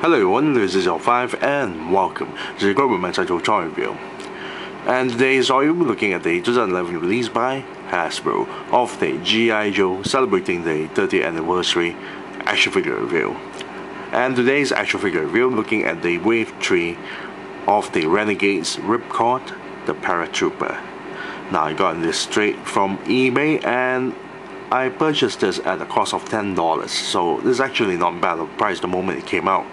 Hello everyone, this is L5 and welcome to the Global Untitled Chapter review. And today is we'll be looking at the 2011 release by Hasbro of the G.I. Joe celebrating the 30th anniversary action figure review. And today's action figure review looking at the Wave 3 of the Renegades Ripcord, the Paratrooper. Now I got this straight from eBay and I purchased this at a cost of $10, so this is actually not bad of a price the moment it came out.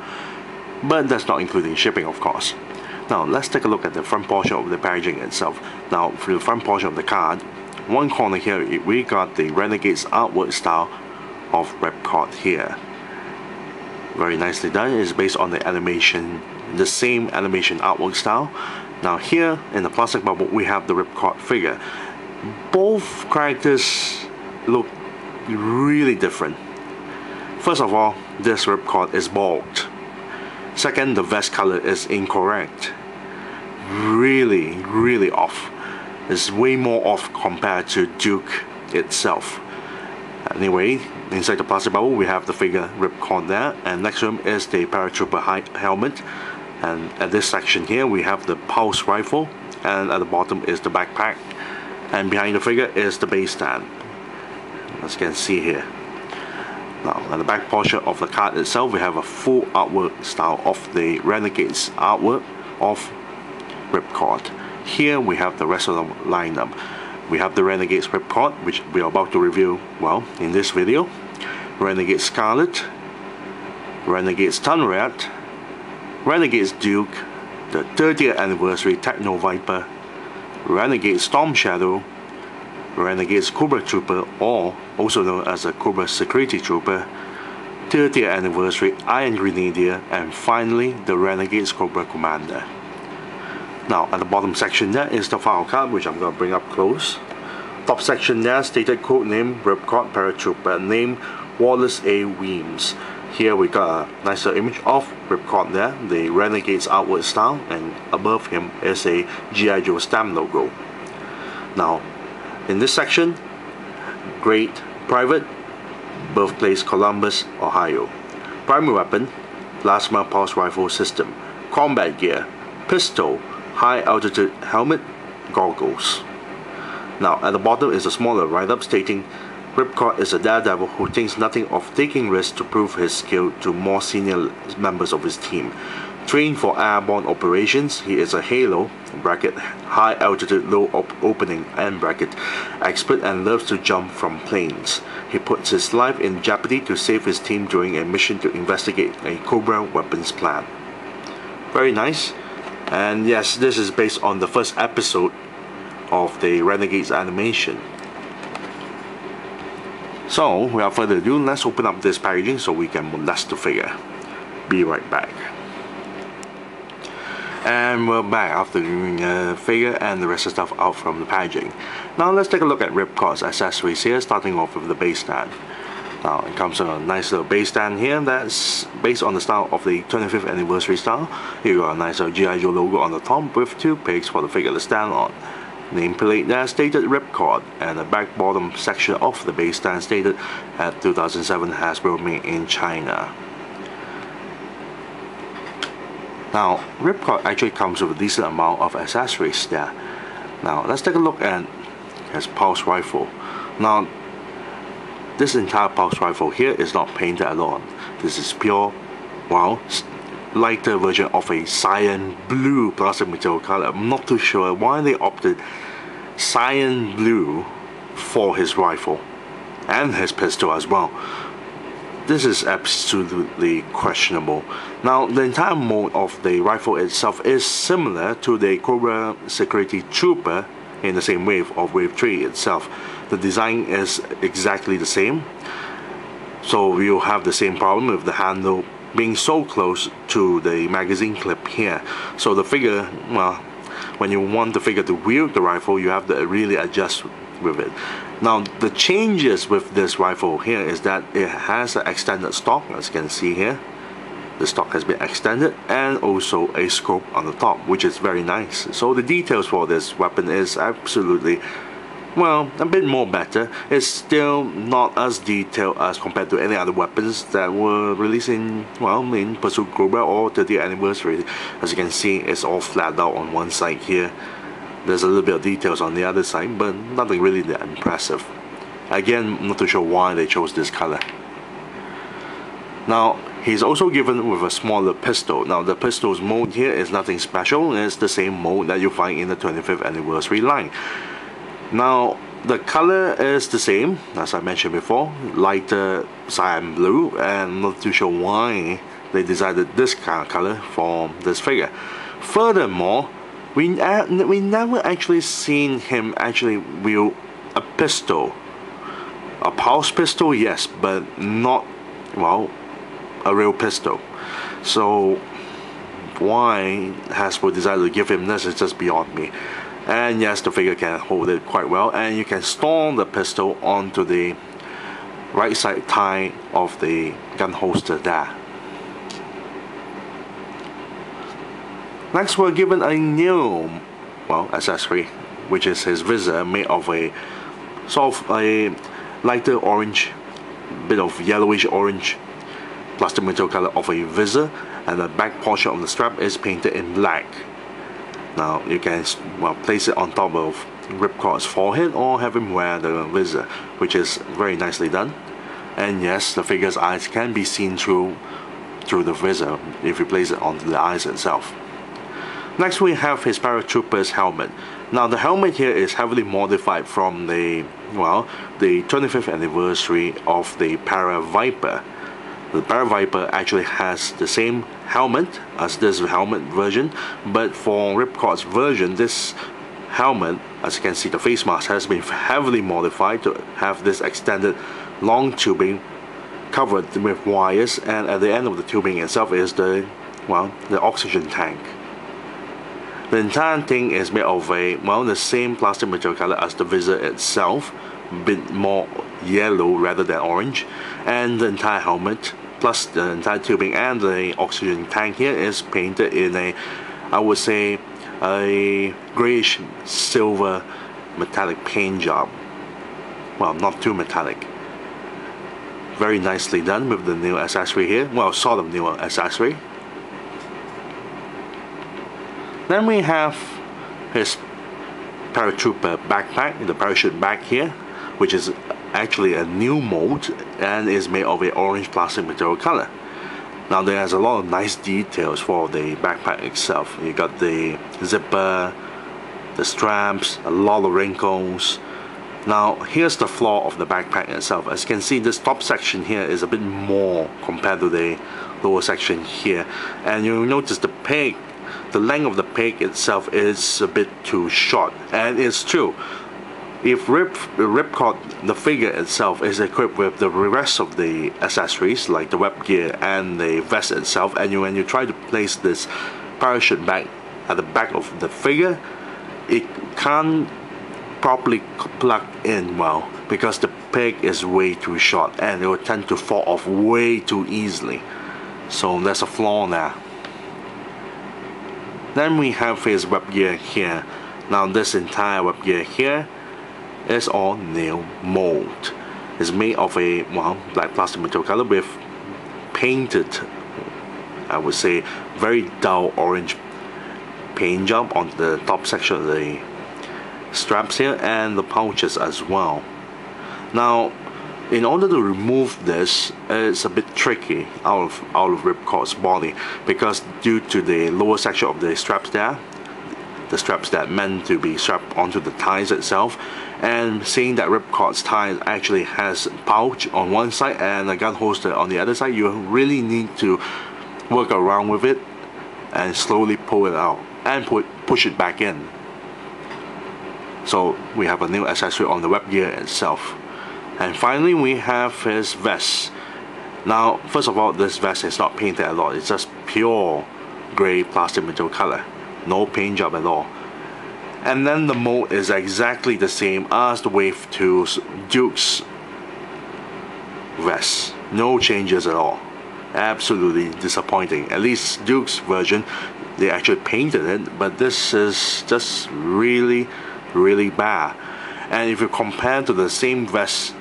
But that's not including shipping, of course. Now let's take a look at the front portion of the packaging itself. Now for the front portion of the card, one corner here we got the Renegades artwork style of Ripcord here. Very nicely done. It's based on the animation, the same animation artwork style. Now here in the plastic bubble we have the Ripcord figure. Both characters look really different. First of all, this Ripcord is bald. Second, the vest color is incorrect. Really off. It's way more off compared to Duke itself. Anyway, inside the plastic bubble we have the figure Ripcord there, and next to him is the Paratrooper Helmet. And at this section here we have the pulse rifle, and at the bottom is the backpack, and behind the figure is the base stand, as you can see here. Now, at the back portion of the card itself, we have a full artwork style of the Renegades artwork of Ripcord. Here we have the rest of the lineup. We have the Renegades Ripcord, which we are about to review, well, in this video. Renegades Scarlet, Renegades Tunrat, Renegades Duke, the 30th anniversary Techno Viper, Renegades Storm Shadow, Renegades Cobra Trooper, or also known as a Cobra Security Trooper, 30th anniversary Iron Grenadier, and finally the Renegades Cobra Commander. Now at the bottom section there is the file card, which I'm going to bring up close. Top section there stated code name Ripcord Paratrooper, name Wallace A. Weems. Here we got a nicer image of Ripcord there, the Renegades artwork style, and above him is a G.I. Joe stamp logo. Now in this section, Great Private, birthplace Columbus, Ohio. Primary weapon, plasma pulse rifle system. Combat gear, pistol, high altitude helmet, goggles. Now at the bottom is a smaller write-up stating Ripcord is a daredevil who thinks nothing of taking risks to prove his skill to more senior members of his team. Trained for airborne operations, he is a Halo (bracket high altitude low opening end bracket) expert and loves to jump from planes. He puts his life in jeopardy to save his team during a mission to investigate a Cobra weapons plan. Very nice. And yes, this is based on the first episode of the Renegades animation. So without further ado, let's open up this packaging so we can molest the figure. Be right back. And we're back after removing the figure and the rest of the stuff out from the packaging. Now let's take a look at Ripcord's accessories here, starting off with the base stand. Now it comes with a nice little base stand here that's based on the style of the 25th anniversary style. You got a nice little G.I. Joe logo on the top with two pegs for the figure to stand on. Nameplate there stated Ripcord, and the back bottom section of the base stand stated at 2007 Hasbro made in China. Now, Ripcord actually comes with a decent amount of accessories there. Now, let's take a look at his pulse rifle. Now, this entire pulse rifle here is not painted at all. This is pure, well, lighter version of a cyan blue plastic material color. I'm not too sure why they opted cyan blue for his rifle and his pistol as well. This is absolutely questionable. Now the entire mode of the rifle itself is similar to the Cobra Security Trooper in the same wave of Wave 3 itself. The design is exactly the same, so we'll have the same problem with the handle being so close to the magazine clip here. So the figure, well, when you want the figure to wield the rifle, you have to really adjust with it. Now the changes with this rifle here is that it has an extended stock, as you can see here. The stock has been extended, and also a scope on the top, which is very nice. So the details for this weapon is absolutely well, a bit more better. It's still not as detailed as compared to any other weapons that were released in, well, in Pursuit Global or 30th anniversary. As you can see, it's all flat out on one side here. There's a little bit of details on the other side, but nothing really that impressive. Again, I'm not too sure why they chose this color. Now, he's also given with a smaller pistol. Now, the pistol's mode here is nothing special. It's the same mode that you find in the 25th anniversary line. Now, the color is the same, as I mentioned before, lighter cyan blue, and I'm not too sure why they decided this kind of color for this figure. Furthermore, we never actually seen him actually wield a pistol. A pulse pistol, yes, but not, well, a real pistol. So why Hasbro decided to give him this is just beyond me. And yes, the figure can hold it quite well, and you can store the pistol onto the right side tie of the gun holster there. Next, we're given a new, well, accessory, which is his visor, made of a sort of a lighter orange, bit of yellowish orange plastic material color of a visor, and the back portion of the strap is painted in black. Now you can, well, place it on top of Ripcord's forehead or have him wear the visor, which is very nicely done. And yes, the figure's eyes can be seen through the visor if you place it onto the eyes itself. Next, we have his Paratroopers helmet. Now the helmet here is heavily modified from the, well, the 25th anniversary of the Para Viper. The Para Viper actually has the same helmet as this helmet version, but for Ripcord's version, this helmet, as you can see, the face mask has been heavily modified to have this extended long tubing covered with wires, and at the end of the tubing itself is the, well, the oxygen tank. The entire thing is made of a, well, the same plastic material color as the visor itself, a bit more yellow rather than orange, and the entire helmet plus the entire tubing and the oxygen tank here is painted in a, I would say, a grayish silver metallic paint job. Well, not too metallic. Very nicely done with the new accessory here, well, sort of new accessory. Then we have his Paratrooper backpack, the parachute bag here, which is actually a new mold and is made of a orange plastic material color. Now there's a lot of nice details for the backpack itself. You got the zipper, the straps, a lot of wrinkles. Now here's the flaw of the backpack itself. As you can see, this top section here is a bit more compared to the lower section here, and you'll notice the peg, the length of the peg itself is a bit too short, and it's true. If Ripcord, the figure itself, is equipped with the rest of the accessories like the web gear and the vest itself, and when you try to place this parachute bag at the back of the figure, it can't properly plug in well because the peg is way too short and it will tend to fall off way too easily. So there's a flaw there. Then we have his web gear here. Now this entire web gear here is all new mold. It's made of a, well, black plastic material color with painted, I would say, very dull orange paint job on the top section of the straps here and the pouches as well. Now in order to remove this, it's a bit tricky out of Ripcord's body, because due to the lower section of the straps there, the straps that meant to be strapped onto the ties itself, and seeing that Ripcord's tie actually has pouch on one side and a gun holster on the other side, you really need to work around with it and slowly pull it out and push it back in. So we have a new accessory on the web gear itself. And finally we have his vest. Now first of all, this vest is not painted at all, it's just pure grey plastic material color, no paint job at all. And then the mold is exactly the same as the Wave 2's Duke's vest, no changes at all. Absolutely disappointing. At least Duke's version, they actually painted it, but this is just really bad. And if you compare to the same vest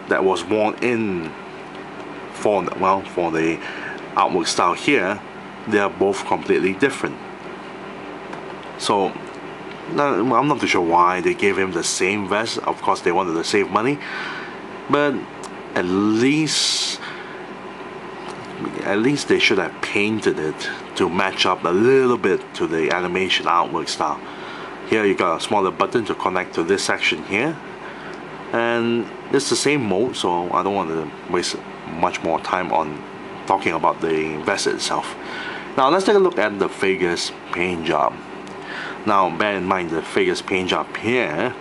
that was worn in for the artwork style here, they are both completely different. So I'm not too sure why they gave him the same vest. Of course they wanted to save money, but at least they should have painted it to match up a little bit to the animation artwork style. Here you got a smaller button to connect to this section here, and it's the same mold, so I don't want to waste much more time on talking about the vest itself. Now let's take a look at the figure's paint job. Now bear in mind the figure's paint job here,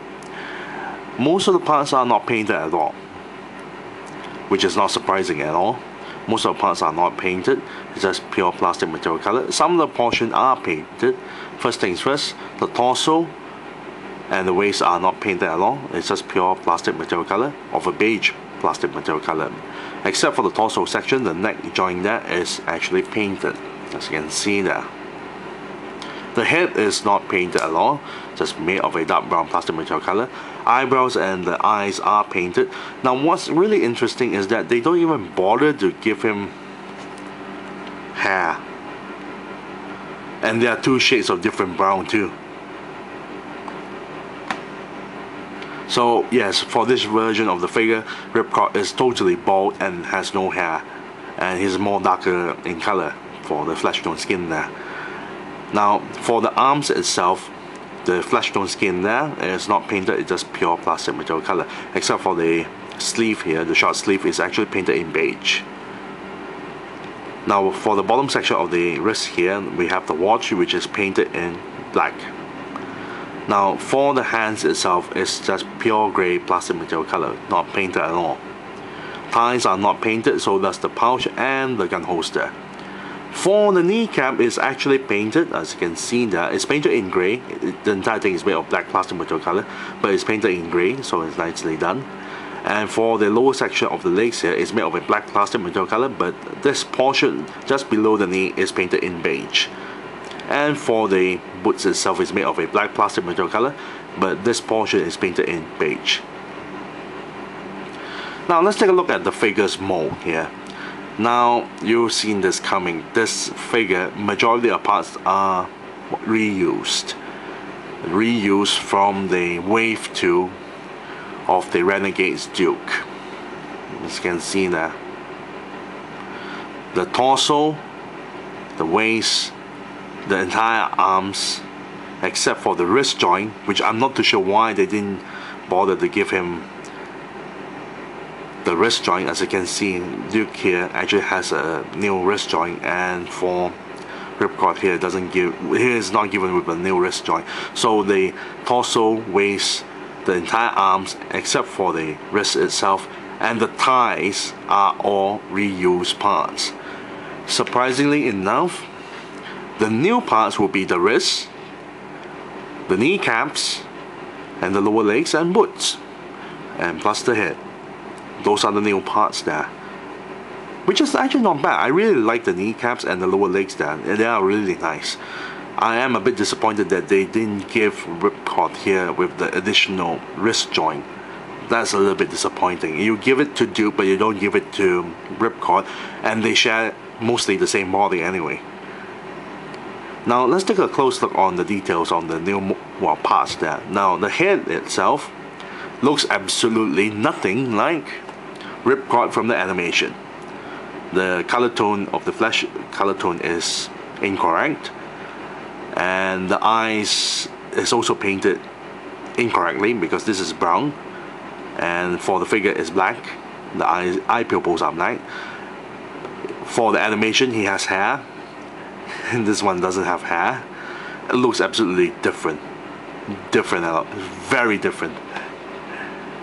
most of the parts are not painted at all, which is not surprising at all. Most of the parts are not painted, it's just pure plastic material color. Some of the portions are painted. First things first, the torso and the waist are not painted at all. It's just pure plastic material color, of a beige plastic material color. Except for the torso section, the neck joint there is actually painted, as you can see there. The head is not painted at all, just made of a dark brown plastic material color. Eyebrows and the eyes are painted. Now what's really interesting is that they don't even bother to give him hair. And there are two shades of different brown too. So yes, for this version of the figure, Ripcord is totally bald and has no hair. And he's more darker in color for the flesh tone skin there. Now for the arms itself, the flesh tone skin there is not painted, it's just pure plastic material color. Except for the sleeve here, the short sleeve is actually painted in beige. Now for the bottom section of the wrist here, we have the watch, which is painted in black. Now for the hands itself, it's just pure grey plastic material color, not painted at all. Ties are not painted, so that's the pouch and the gun holster. For the kneecap, is actually painted, as you can see there. It's painted in grey. The entire thing is made of black plastic material color, but it's painted in grey, so it's nicely done. And for the lower section of the legs here, it's made of a black plastic material color, but this portion just below the knee is painted in beige. And for the boots itself, is made of a black plastic material color, but this portion is painted in beige. Now let's take a look at the figure's mold here. Now you've seen this coming. This figure, majority of parts are reused from the Wave 2 of the Renegades Duke. As you can see there, the torso, the waist, the entire arms, except for the wrist joint, which I'm not too sure why they didn't bother to give him the wrist joint. As you can see, Duke here actually has a new wrist joint, and for Ripcord here, is not given with a new wrist joint. So the torso, waist, the entire arms, except for the wrist itself, and the thighs are all reused parts. Surprisingly enough, the new parts will be the wrists, the kneecaps, and the lower legs and boots, and plus the head. Those are the new parts there, which is actually not bad. I really like the kneecaps and the lower legs there. They are really nice. I am a bit disappointed that they didn't give Ripcord here with the additional wrist joint. That's a little bit disappointing. You give it to Duke, but you don't give it to Ripcord, and they share mostly the same body anyway. Now let's take a close look on the details on the new parts there. Now the head itself looks absolutely nothing like Ripcord from the animation. The color tone of the flesh color tone is incorrect, and the eyes is also painted incorrectly because this is brown, and for the figure is black. The eye pupils are black. For the animation, he has hair, and this one doesn't have hair. It looks absolutely different, very different.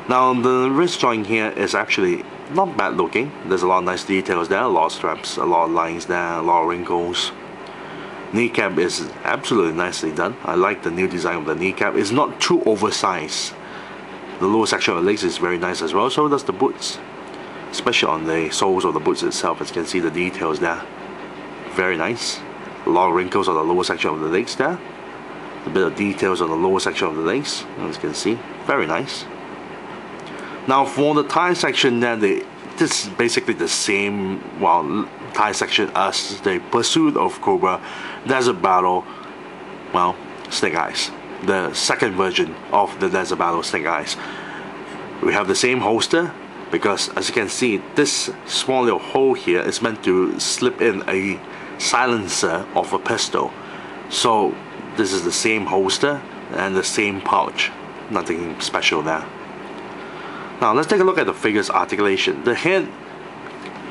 Now the wrist joint here is actually not bad looking. There's a lot of nice details there, a lot of straps, a lot of lines there, a lot of wrinkles. Kneecap is absolutely nicely done. I like the new design of the kneecap. It's not too oversized. The lower section of the legs is very nice as well, so does the boots. Especially on the soles of the boots itself, as you can see the details there. Very nice. A lot of wrinkles on the lower section of the legs there. A bit of details on the lower section of the legs, as you can see. Very nice. Now for the tire section, then this is basically the same, well, tire section as the Pursuit of Cobra, Desert Battle, well, Snake Eyes, the second version of the Desert Battle Snake Eyes. We have the same holster, because as you can see, this small little hole here is meant to slip in a silencer of a pistol. So this is the same holster and the same pouch, nothing special there. Now let's take a look at the figure's articulation. The head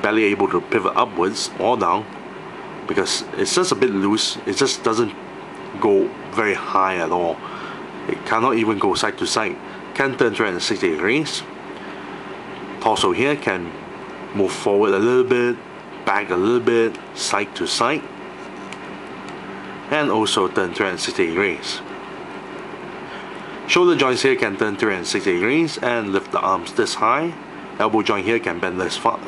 barely able to pivot upwards or down because it's just a bit loose. It just doesn't go very high at all. It cannot even go side to side. Can turn 360 degrees. Torso here can move forward a little bit, back a little bit, side to side, and also turn 360 degrees. Shoulder joints here can turn 360 degrees and lift the arms this high. Elbow joint here can bend this far,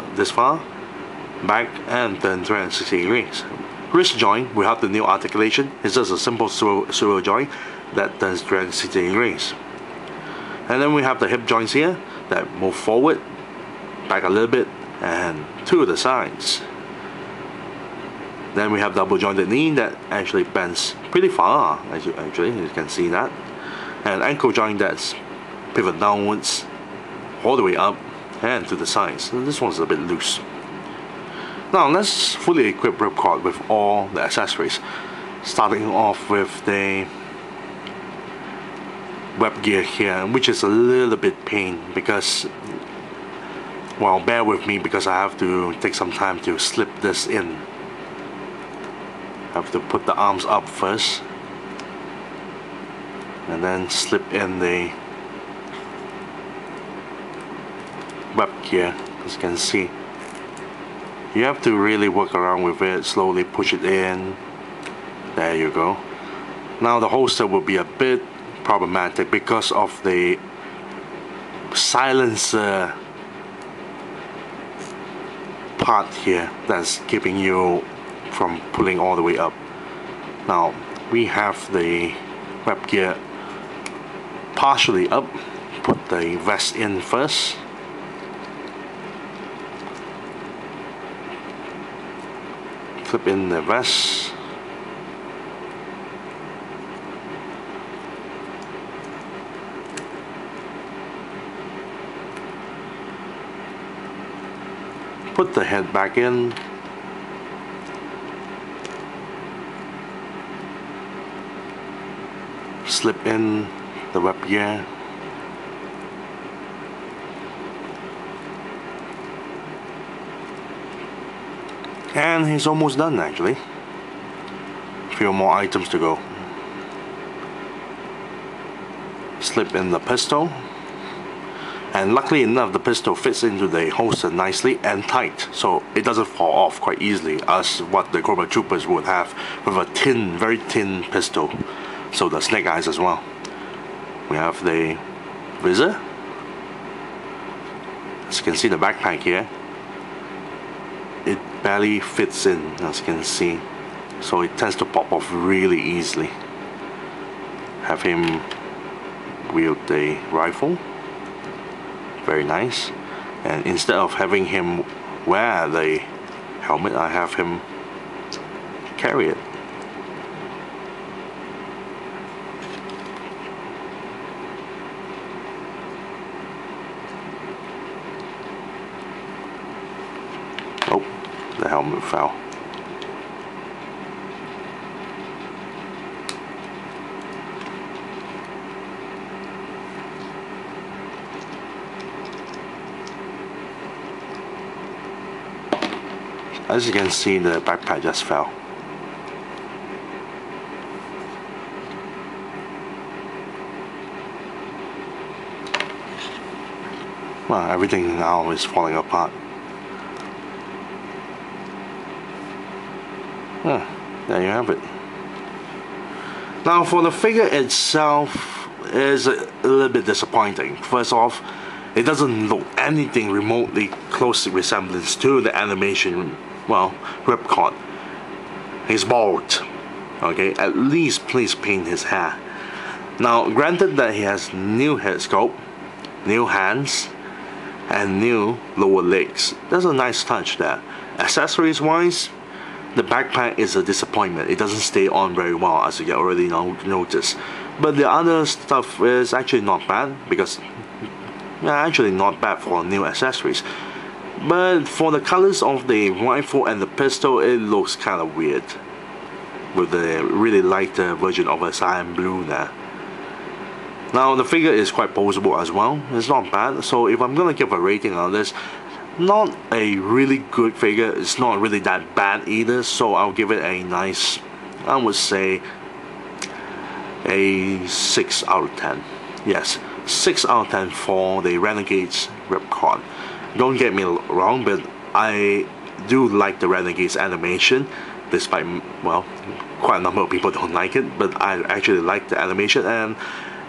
back and turn 360 degrees. Wrist joint, we have the new articulation. It's just a simple swivel joint that turns 360 degrees. And then we have the hip joints here that move forward, back a little bit, and to the sides. Then we have double jointed knee that actually bends pretty far, as you can see that. And ankle joint that's pivot downwards, all the way up, and to the sides. So this one's a bit loose. Now let's fully equip Ripcord with all the accessories. Starting off with the web gear here, which is a little bit pain because, well, bear with me because I have to take some time to slip this in. I have to put the arms up first and then slip in the web gear. As you can see, you have to really work around with it, slowly push it in. There you go. Now the holster will be a bit problematic because of the silencer part here that's keeping you from pulling all the way up. Now we have the web gear partially up. Put the vest in first. Clip in the vest. Put the head back in. Slip in the web gear. And he's almost done actually. A few more items to go. Slip in the pistol. And luckily enough, the pistol fits into the holster nicely and tight, so it doesn't fall off quite easily as what the Cobra Troopers would have with a thin, very thin pistol. So the Snake Eyes as well. We have the visor. As you can see, the backpack here, it barely fits in, as you can see, so it tends to pop off really easily. Have him wield the rifle. Very nice. And instead of having him wear the helmet, I have him carry it. Oh, the helmet fell. As you can see, the backpack just fell. Well, everything now is falling apart. There you have it. Now for the figure itself is a little bit disappointing. First off, it doesn't look anything remotely close resemblance to the animation, well, Ripcord. He's bald. Okay, at least please paint his hair. Now, granted that he has new head sculpt, new hands, and new lower legs. That's a nice touch there. Accessories wise, the backpack is a disappointment. It doesn't stay on very well, as you already noticed. But the other stuff is actually not bad, because actually not bad for new accessories. But for the colors of the rifle and the pistol, it looks kind of weird, with the really light version of a cyan blue there. Now the figure is quite poseable as well. It's not bad. So if I'm gonna give a rating on this, not a really good figure, it's not really that bad either, so I'll give it a nice, I would say, a 6 out of 10. Yes, 6 out of 10 for the Renegades Ripcord. Don't get me wrong, but I do like the Renegades animation, despite, well, quite a number of people don't like it, but I actually like the animation. And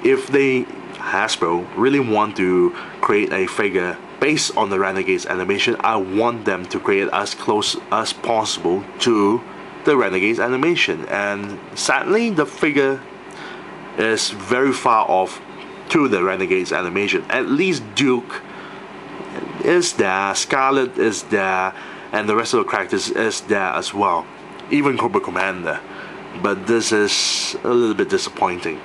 if they, Hasbro, really want to create a figure based on the Renegades animation, I want them to create as close as possible to the Renegades animation. And sadly, the figure is very far off to the Renegades animation. At least Duke is there, Scarlet is there, and the rest of the characters is there as well. Even Cobra Commander. But this is a little bit disappointing.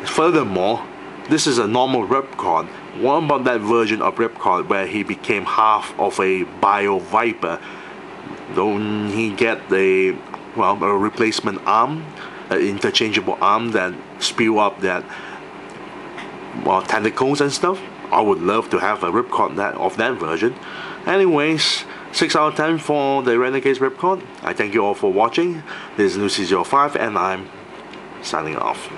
Furthermore, this is a normal Ripcord. What about that version of Ripcord where he became half of a Bio Viper? Don't he get a replacement arm, an interchangeable arm that spew up that, well, tentacles and stuff? I would love to have a Ripcord of that version. Anyways, 6 out of 10 for the Renegades Ripcord. I thank you all for watching. This is Lucy05 and I'm signing off.